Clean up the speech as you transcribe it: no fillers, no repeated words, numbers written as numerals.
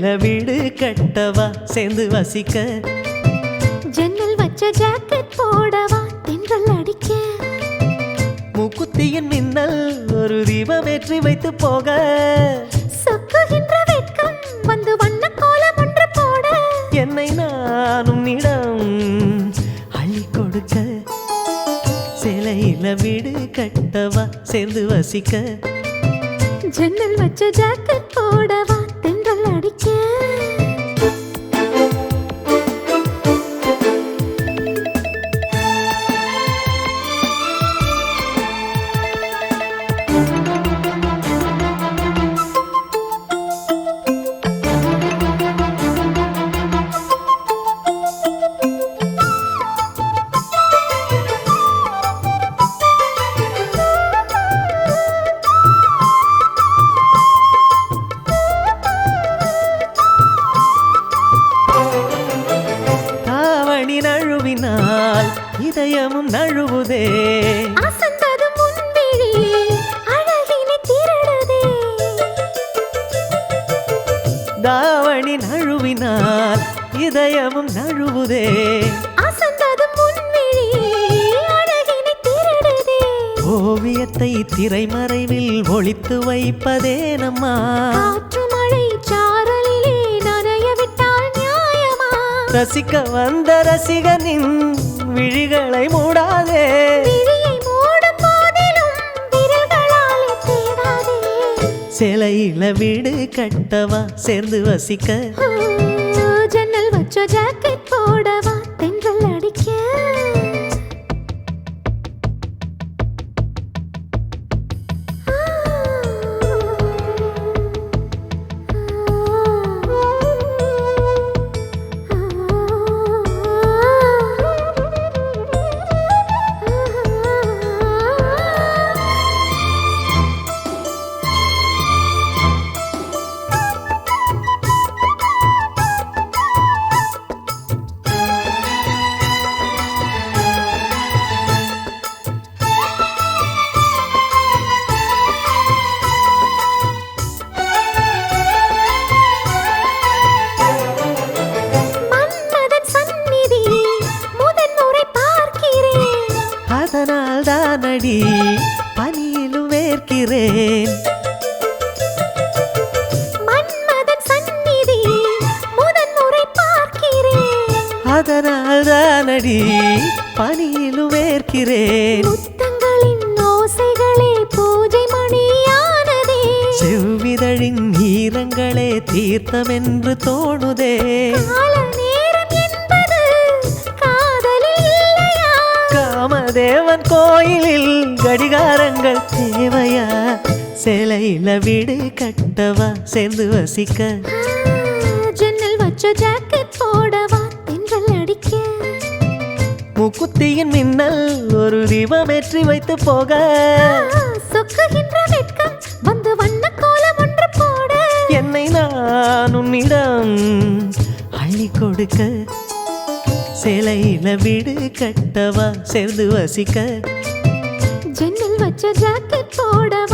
சேலையில வீடு கட்டவா சேர்ந்து வசிக்க ஜன்னல் வச்ச ஜாக்கெட் போடவா தென்றல் அடிக்க மூக்குத்தியின் மின்னல் ஒரு தீபம் ஏற்றி வைத்து போக சொக்குகின்ற வெட்கம் வந்து வண்ண கோலம் ஒன்று போட என்னை நானும் இடம் அள்ளி கொடுக்க சேலையில வீடு கட்டவா சேர்ந்து வசிக்க ஜன்னல் வச்ச ஜாக்கெட் போடவா தென்றல் அடிக்க நழுவினால் இதயமும் நழுவுதே அசந்தது முன்விழி அழகினை திருடுதே தாவணி நழுவினால் இதயமும் நழுவுதே அசந்தது முன்விழி அழகினை திருடுதே ஓவியத்தை திரைமறைவில் ஒளித்து வைப்பதே நம்மா காற்று மழை சாரலிலே நனைய விட்டால் நியாயமா ரசிக்க வந்த ரசிகனின் விழிகளை மூடாதே விழியை மூடும் போதிலும் விரல்களாலே தேடாதே சேலையில வீடு கட்டவா சேர்ந்து வசிக்க ஜன்னல் வச்ச ஜாக்கெட் போடவா தென்றல் அடிக்க அதனால் தானடி பனியிலும் வேர்க்கிறேன் மன்மதன் சந்நிதி முதன் முறை பார்க்கிறேன் அதனால் தானடி பனியிலும் வேர்க்கிறேன் முத்தங்களின் ஓசைகளே பூஜை மணியானதே செவ்விதழின் ஈரங்களே தீர்த்தம் என்று தோணுதே கால நேரம் என்பது காதலில் இல்லையா காமதேவன் கோயிலில் கடிகாரங்கள் தேவையா சேலையில வீடு கட்டவா சேர்ந்து வசிக்க ஜன்னல் வச்ச ஜாக்கெட் போடவா தென்றல் அடிக்க மூக்குத்தியின் மின்னல் ஒரு தீபம் ஏற்றி வைத்து போக சொக்குகின்ற வெட்கம் வந்து வண்ண கோலம் ஒன்று போட என்னை நான் உன்னிடம் அள்ளி கொடுக்க சேலையில வீடு கட்டவா சேர்ந்து வசிக்க ஜன்னல் வச்ச ஜாக்கெட் போடவா